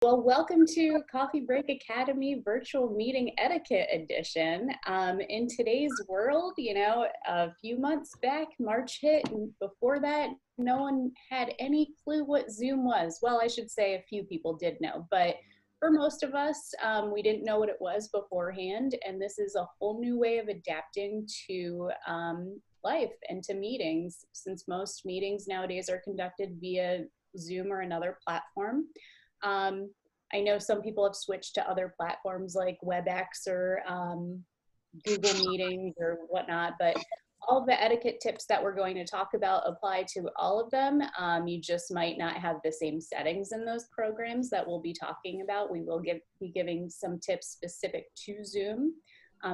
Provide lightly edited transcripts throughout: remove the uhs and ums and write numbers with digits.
Well, welcome to Coffee Break Academy Virtual Meeting Etiquette Edition. In today's world, a few months back, March hit, and before that, no one had any clue what Zoom was. Well, I should say a few people did know, but for most of us, we didn't know what it was beforehand, and this is a whole new way of adapting to life and to meetings, since most meetings nowadays are conducted via Zoom or another platform. I know some people have switched to other platforms like WebEx or Google Meetings or whatnot, but all of the etiquette tips that we're going to talk about apply to all of them. You just might not have the same settings in those programs that we'll be talking about. We will be giving some tips specific to Zoom,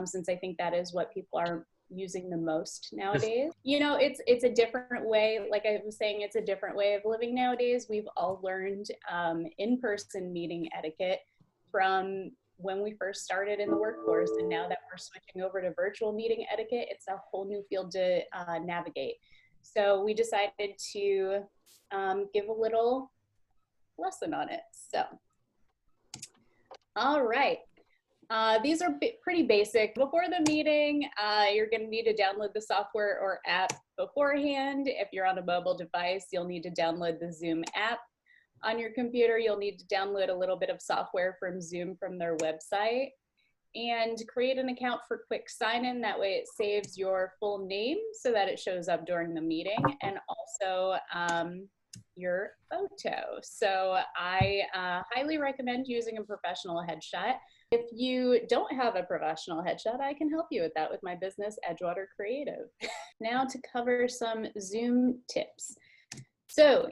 since I think that is what people are using the most nowadays. It's a different way, like I was saying, it's a different way of living nowadays. We've all learned in-person meeting etiquette from when we first started in the workforce, and now that we're switching over to virtual meeting etiquette, it's a whole new field to navigate. So we decided to give a little lesson on it. So, all right. These are pretty basic. Before the meeting, you're going to need to download the software or app beforehand. If you're on a mobile device, you'll need to download the Zoom app. On your computer, you'll need to download a little bit of software from Zoom from their website and create an account for quick sign-in. That way it saves your full name so that it shows up during the meeting, and also your photo. So I highly recommend using a professional headshot. If you don't have a professional headshot, I can help you with that with my business, Edgewater Creative. Now to cover some Zoom tips. So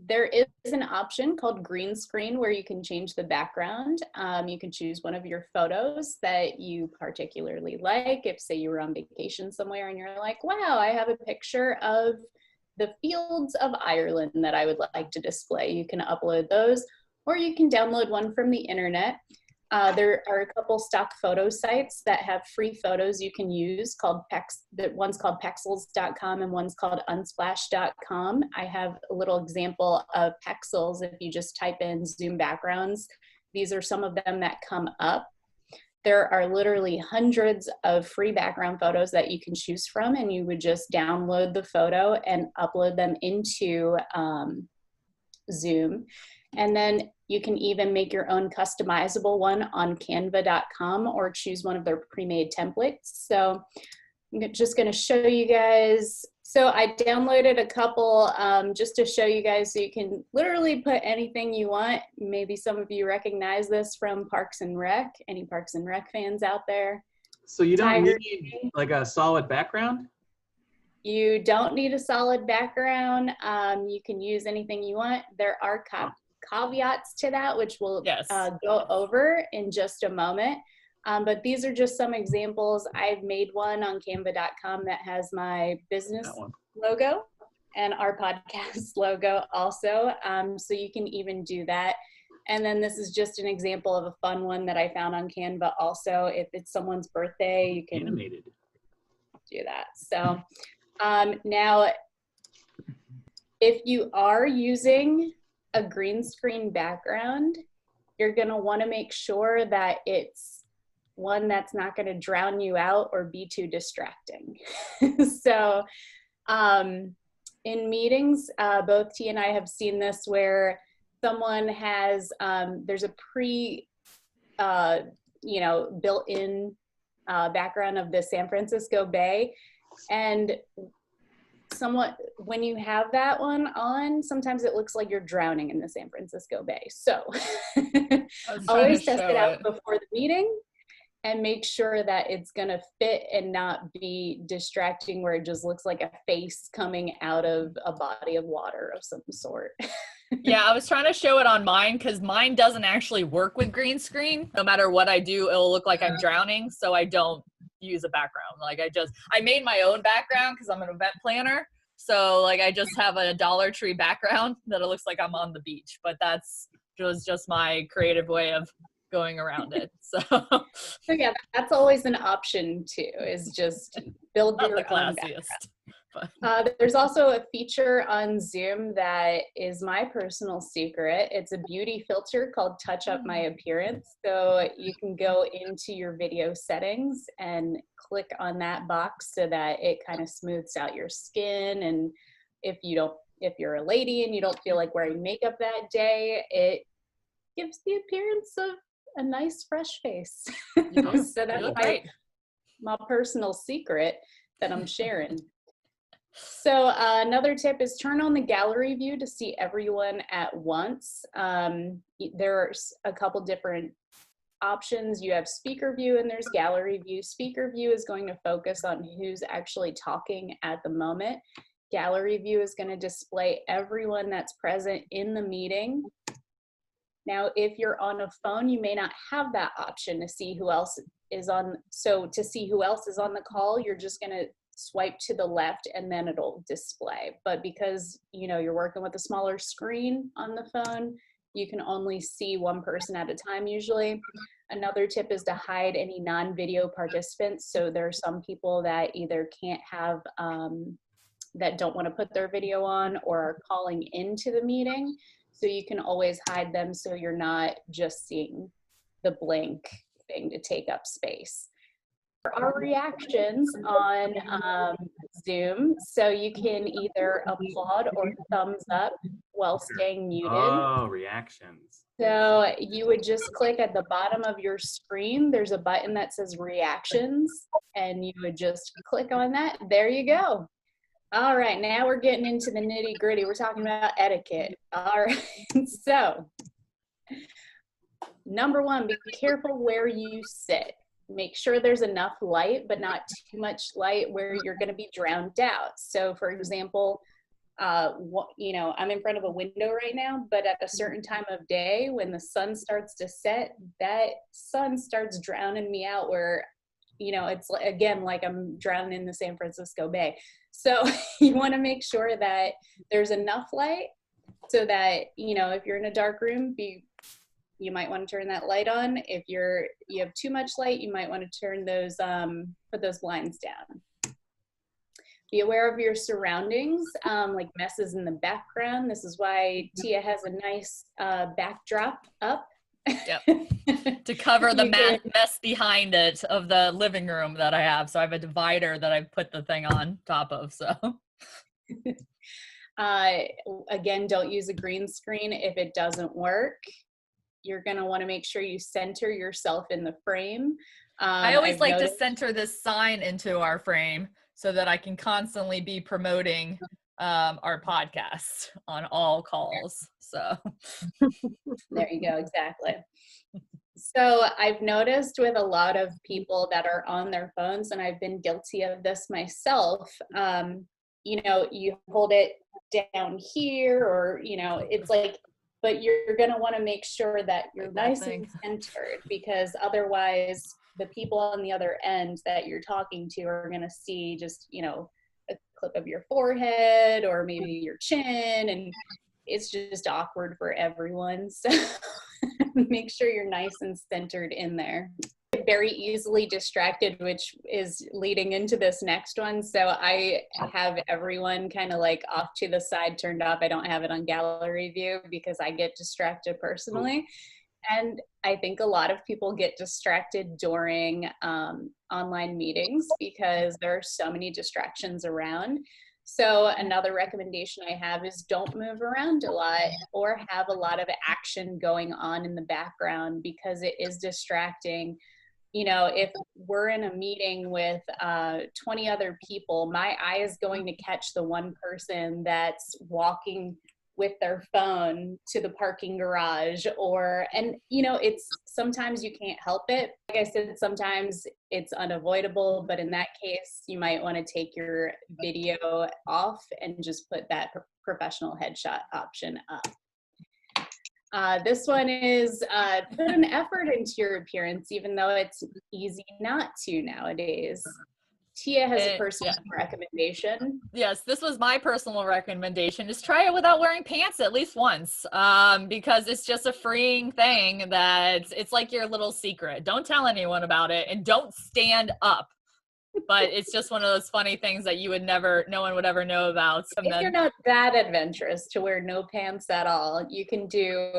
there is an option called green screen where you can change the background. You can choose one of your photos that you particularly like. If, say, you were on vacation somewhere and you're like, wow, I have a picture of the fields of Ireland that I would like to display, you can upload those, or you can download one from the internet. There are a couple stock photo sites that have free photos you can use called one's called Pexels.com and one's called Unsplash.com. I have a little example of Pexels. If you just type in Zoom backgrounds, these are some of them that come up. There are literally hundreds of free background photos that you can choose from, and you would just download the photo and upload them into Zoom. And then you can even make your own customizable one on canva.com or choose one of their pre-made templates. So I'm just going to show you guys. So I downloaded a couple just to show you guys, so you can literally put anything you want. Maybe some of you recognize this from Parks and Rec. Any Parks and Rec fans out there? So you don't need like a solid background? You don't need a solid background. You can use anything you want. There are caveats to that, which we'll go over in just a moment. But these are just some examples. I've made one on canva.com that has my business logo and our podcast logo also. So you can even do that. And then this is just an example of a fun one that I found on Canva also. If it's someone's birthday, you can do that. So now, if you are using a green screen background, you're going to want to make sure that it's one that's not going to drown you out or be too distracting. So in meetings, both T and I have seen this where someone has, there's a built-in background of the San Francisco Bay, and when you have that one on, sometimes it looks like you're drowning in the San Francisco Bay. So always test it out before the meeting and make sure that it's gonna fit and not be distracting where it just looks like a face coming out of a body of water of some sort. Yeah, I was trying to show it on mine because mine doesn't actually work with green screen. No matter what I do, it'll look like I'm drowning, so I don't use a background. Like I made my own background because I'm an event planner. So like I just have a Dollar Tree background that it looks like I'm on the beach, but that's just my creative way of going around it. So yeah, that's always an option too, is just build your own background. There's also a feature on Zoom that is my personal secret. It's a beauty filter called Touch Up My Appearance. So you can go into your video settings and click on that box so that it kind of smooths out your skin. And if you're a lady and you don't feel like wearing makeup that day, it gives the appearance of a nice, fresh face. So that's my personal secret that I'm sharing. So another tip is turn on the gallery view to see everyone at once. There's a couple different options. You have speaker view and there's gallery view. Speaker view is going to focus on who's actually talking at the moment. Gallery view is going to display everyone that's present in the meeting. Now, if you're on a phone, you may not have that option to see who else is on. So to see who else is on the call, you're just going to swipe to the left and then it'll display. But because you're working with a smaller screen on the phone, you can only see one person at a time usually. Another tip is to hide any non-video participants. So there are some people that either can't have, that don't want to put their video on or are calling into the meeting. So you can always hide them so you're not just seeing the blank thing to take up space. There are reactions on Zoom, so you can either applaud or thumbs up while staying muted. Oh, reactions. So you would just click at the bottom of your screen. There's a button that says reactions, and you would just click on that. There you go. All right, now we're getting into the nitty gritty. We're talking about etiquette. All right, so number one, be careful where you sit. Make sure there's enough light, but not too much light where you're going to be drowned out. So for example, I'm in front of a window right now, but at a certain time of day when the sun starts to set, that sun starts drowning me out where, it's again, like I'm drowning in the San Francisco Bay. So you want to make sure that there's enough light so that, if you're in a dark room, you might want to turn that light on. If you have too much light, you might want to turn those, put those blinds down. Be aware of your surroundings, like messes in the background. This is why Tia has a nice backdrop up. Yep. To cover the mess behind it of the living room that I have. So I have a divider that I've put the thing on top of, so. Again, don't use a green screen if it doesn't work. You're going to want to make sure you center yourself in the frame. I always like to center this sign into our frame so that I can constantly be promoting our podcast on all calls. So there you go. Exactly. So I've noticed with a lot of people that are on their phones, and I've been guilty of this myself, you hold it down here or, it's like, but you're going to want to make sure that you're nice and centered, because otherwise the people on the other end that you're talking to are going to see just, a clip of your forehead or maybe your chin, and it's just awkward for everyone. So make sure you're nice and centered in there. Very easily distracted, which is leading into this next one. So I have everyone kind of like off to the side, turned off. I don't have it on gallery view because I get distracted personally. And I think a lot of people get distracted during online meetings because there are so many distractions around. So another recommendation I have is don't move around a lot or have a lot of action going on in the background, because it is distracting. If we're in a meeting with 20 other people, my eye is going to catch the one person that's walking with their phone to the parking garage, it's sometimes you can't help it. Like I said, sometimes it's unavoidable, but in that case, you might want to take your video off and just put that professional headshot option up. This one is put an effort into your appearance, even though it's easy not to nowadays. Tia has a personal recommendation. Yes, this was my personal recommendation. Just try it without wearing pants at least once, because it's just a freeing thing that it's like your little secret. Don't tell anyone about it, and don't stand up. but it's just one of those funny things that no one would ever know about. And If you're not that adventurous to wear no pants at all, you can do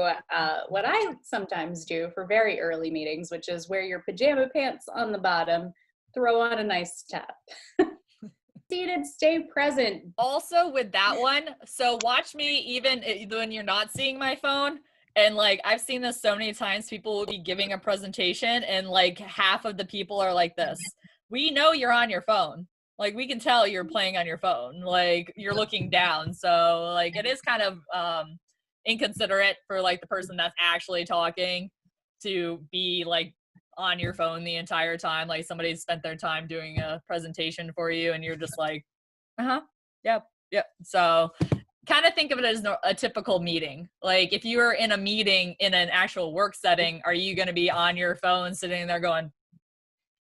what I sometimes do for very early meetings, which is wear your pajama pants on the bottom, throw on a nice top. Seated, stay present. Also with that one, so watch me even when you're not seeing my phone. And like, I've seen this so many times, people will be giving a presentation and like half of the people are like this. We know you're on your phone. Like we can tell you're playing on your phone, like you're looking down. So like it is kind of inconsiderate for like the person that's actually talking to be like on your phone the entire time. Like somebody's spent their time doing a presentation for you and you're just like, uh-huh, yep. So kind of think of it as a typical meeting. Like if you were in a meeting in an actual work setting, are you going to be on your phone sitting there going,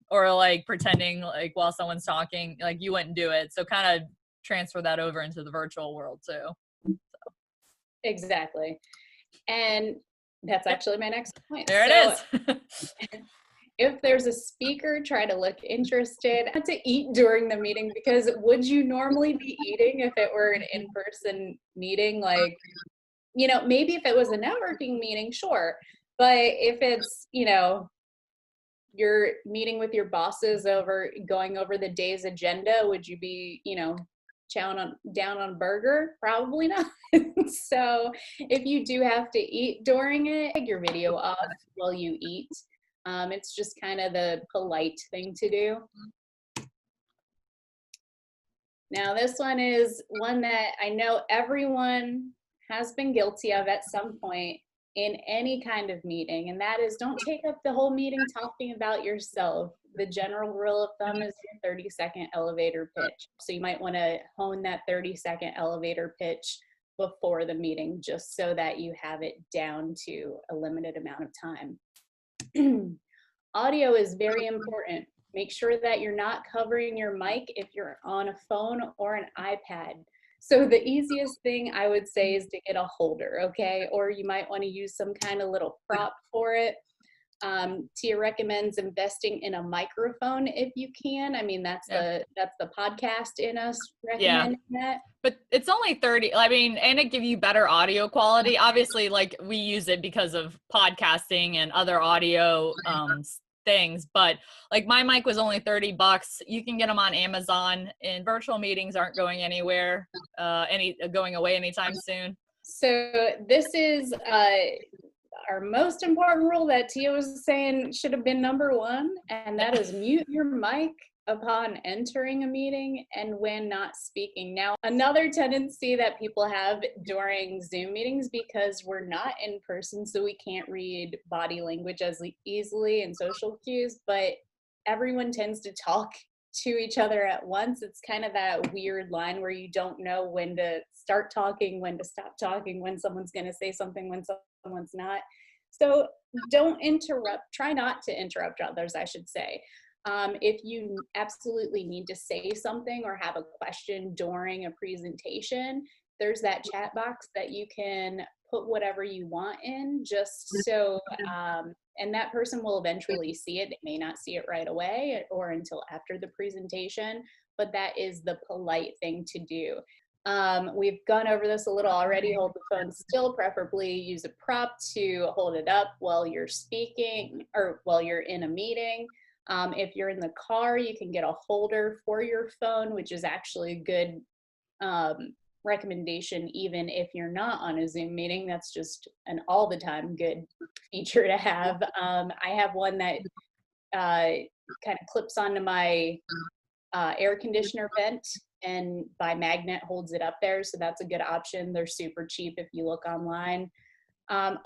or like pretending like while someone's talking, like you wouldn't do it. So kind of transfer that over into the virtual world too. So. Exactly. And that's actually my next point. There it is. If there's a speaker, try to look interested. Not to eat during the meeting, because would you normally be eating if it were an in-person meeting? Like, you know, maybe if it was a networking meeting, sure. But if it's, you know, you're meeting with your bosses going over the day's agenda, would you be, you know, chowing down on burger? Probably not. So if you do have to eat during it, take your video off while you eat. It's just kind of the polite thing to do. Now, this one is one that I know everyone has been guilty of at some point in any kind of meeting, and that is don't take up the whole meeting talking about yourself. The general rule of thumb is your 30-second elevator pitch. So you might want to hone that 30-second elevator pitch before the meeting, just so that you have it down to a limited amount of time. Audio is very important. Make sure that you're not covering your mic if you're on a phone or an iPad. So the easiest thing I would say is to get a holder, okay? Or you might want to use some kind of little prop for it. Tia recommends investing in a microphone if you can. I mean, that's the podcast in us recommending that. But it's only 30. I mean, and it give you better audio quality. Obviously, like we use it because of podcasting and other audio things. But like my mic was only $30. You can get them on Amazon, and virtual meetings aren't going anywhere, going away anytime soon. So this is our most important rule that Tia was saying should have been number one, and that is mute your mic upon entering a meeting and when not speaking. Now, another tendency that people have during Zoom meetings, because we're not in person, so we can't read body language as easily and social cues, but everyone tends to talk to each other at once. It's kind of that weird line where you don't know when to start talking, when to stop talking, when someone's going to say something, when someone's not. So don't interrupt. Try not to interrupt others, I should say. If you absolutely need to say something or have a question during a presentation, there's that chat box that you can put whatever you want in, just so, and that person will eventually see it. They may not see it right away or until after the presentation, but that is the polite thing to do. We've gone over this a little already. Hold the phone still, preferably use a prop to hold it up while you're speaking or while you're in a meeting. If you're in the car, you can get a holder for your phone, which is actually a good recommendation even if you're not on a Zoom meeting. That's just an all the time good feature to have. I have one that kind of clips onto my air conditioner vent and by magnet holds it up there, so that's a good option. They're super cheap if you look online.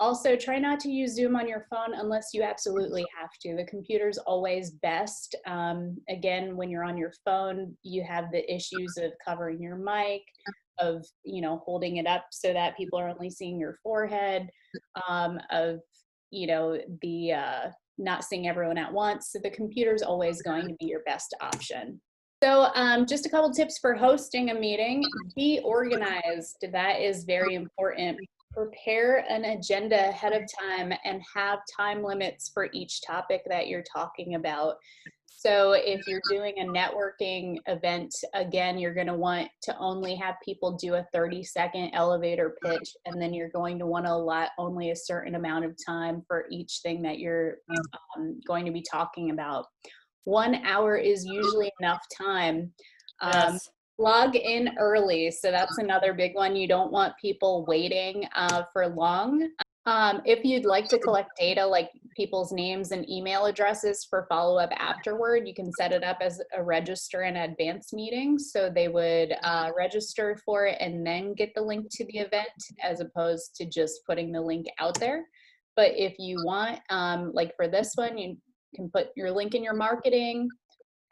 Also, try not to use Zoom on your phone unless you absolutely have to. The computer's always best. Again, when you're on your phone, you have the issues of covering your mic, of, you know, holding it up so that people are only seeing your forehead, of, you know, the not seeing everyone at once. So the computer's always going to be your best option. So just a couple tips for hosting a meeting. Be organized. That is very important. Prepare an agenda ahead of time and have time limits for each topic that you're talking about. So if you're doing a networking event, again, you're going to want to only have people do a 30-second elevator pitch, and then you're going to want to allot only a certain amount of time for each thing that you're going to be talking about. 1 hour is usually enough time. Yes. Log in early. So that's another big one. You don't want people waiting for long. If you'd like to collect data like people's names and email addresses for follow-up afterward, you can set it up as a register and advance meeting. So they would register for it and then get the link to the event, as opposed to just putting the link out there. But if you want, like for this one, you can put your link in your marketing,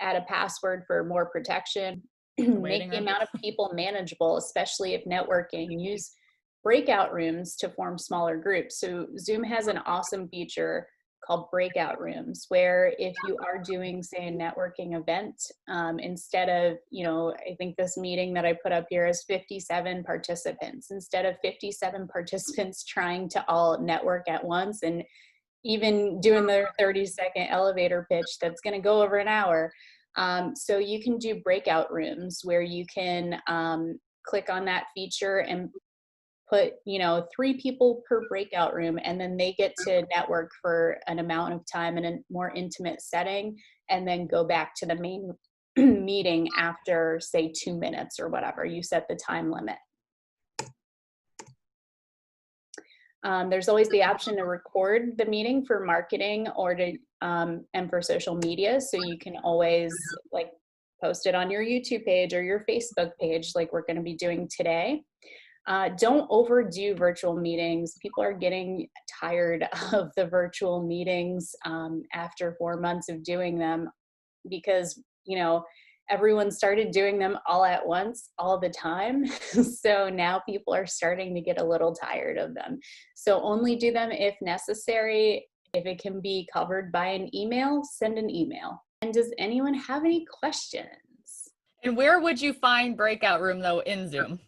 add a password for more protection, make the amount of people manageable, especially if networking. Use breakout rooms to form smaller groups. So Zoom has an awesome feature called Breakout Rooms, where if you are doing, say, a networking event, instead of, I think this meeting that I put up here is 57 participants. Instead of 57 participants trying to all network at once and even doing their 30-second elevator pitch that's going to go over an hour. So you can do breakout rooms where you can click on that feature and put 3 people per breakout room, and then they get to network for an amount of time in a more intimate setting, and then go back to the main meeting after, say, 2 minutes or whatever. You set the time limit. There's always the option to record the meeting for marketing or to and for social media, so you can always like post it on your YouTube page or your Facebook page, like we're going to be doing today. Don't overdo virtual meetings. People are getting tired of the virtual meetings after 4 months of doing them, because everyone started doing them all at once, all the time. So now people are starting to get a little tired of them. So only do them if necessary. If it can be covered by an email, send an email. And does anyone have any questions? And where would you find Breakout Room, though, in Zoom?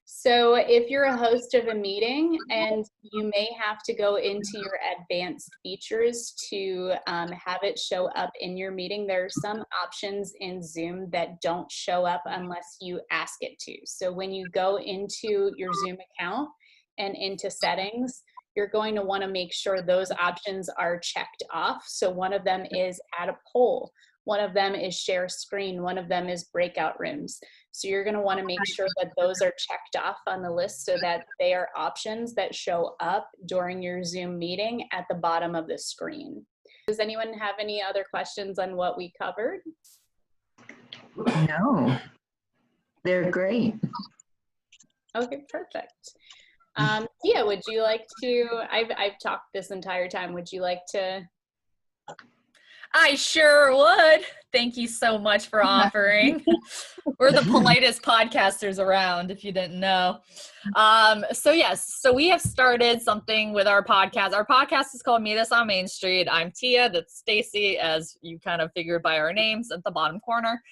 So if you're a host of a meeting, and you may have to go into your advanced features to have it show up in your meeting. There are some options in Zoom that don't show up unless you ask it to. So when you go into your Zoom account and into settings, you're going to want to make sure those options are checked off. So one of them is add a poll. One of them is share screen. One of them is breakout rooms. So you're going to want to make sure that those are checked off on the list so that they are options that show up during your Zoom meeting at the bottom of the screen. Does anyone have any other questions on what we covered? No, they're great. Okay, perfect. Tia, would you like to, I've talked this entire time. Would you like to? I sure would. Thank you so much for offering. We're the politest podcasters around, if you didn't know. So yes, so we have started something with our podcast. Our podcast is called Meet Us on Main Street. I'm Tia, that's Stacy, as you kind of figured by our names at the bottom corner.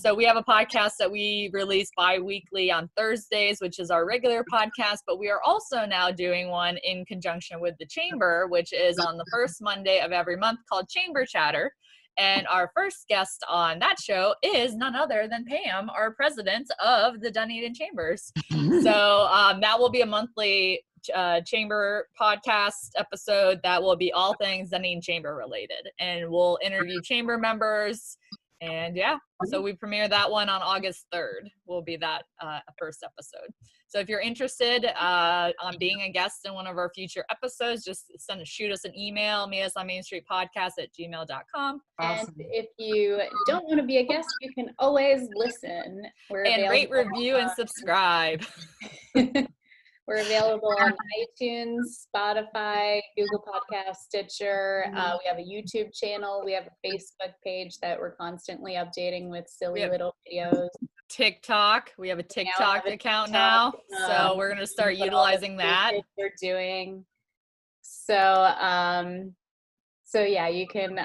So we have a podcast that we release bi-weekly on Thursdays, which is our regular podcast, but we are also now doing one in conjunction with the Chamber, which is on the first Monday of every month, called Chamber Chatter. And our first guest on that show is none other than Pam, our president of the Dunedin Chambers. So that will be a monthly Chamber podcast episode that will be all things Dunedin Chamber related. And we'll interview Chamber members. And yeah, so we premiere that one on August 3rd, will be that first episode. So if you're interested on being a guest in one of our future episodes, just shoot us an email, meetusoonmainstreetpodcast@gmail.com. And if you don't want to be a guest, you can always listen. And rate, review, and subscribe. We're available on iTunes, Spotify, Google Podcasts, Stitcher. We have a YouTube channel. We have a Facebook page that we're constantly updating with silly little videos. TikTok. We have a TikTok account now. So we're going to start utilizing that. We're doing. So, so yeah, you can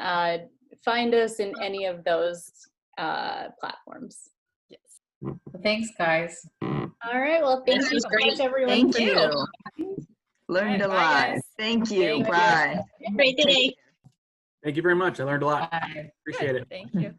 find us in any of those platforms. Yes. Thanks, guys. All right. Well, thank you so much, everyone. Thank you. Learned a lot. Thank you. Bye. Great day. Thank you very much. I learned a lot. Bye. Appreciate it. Thank you.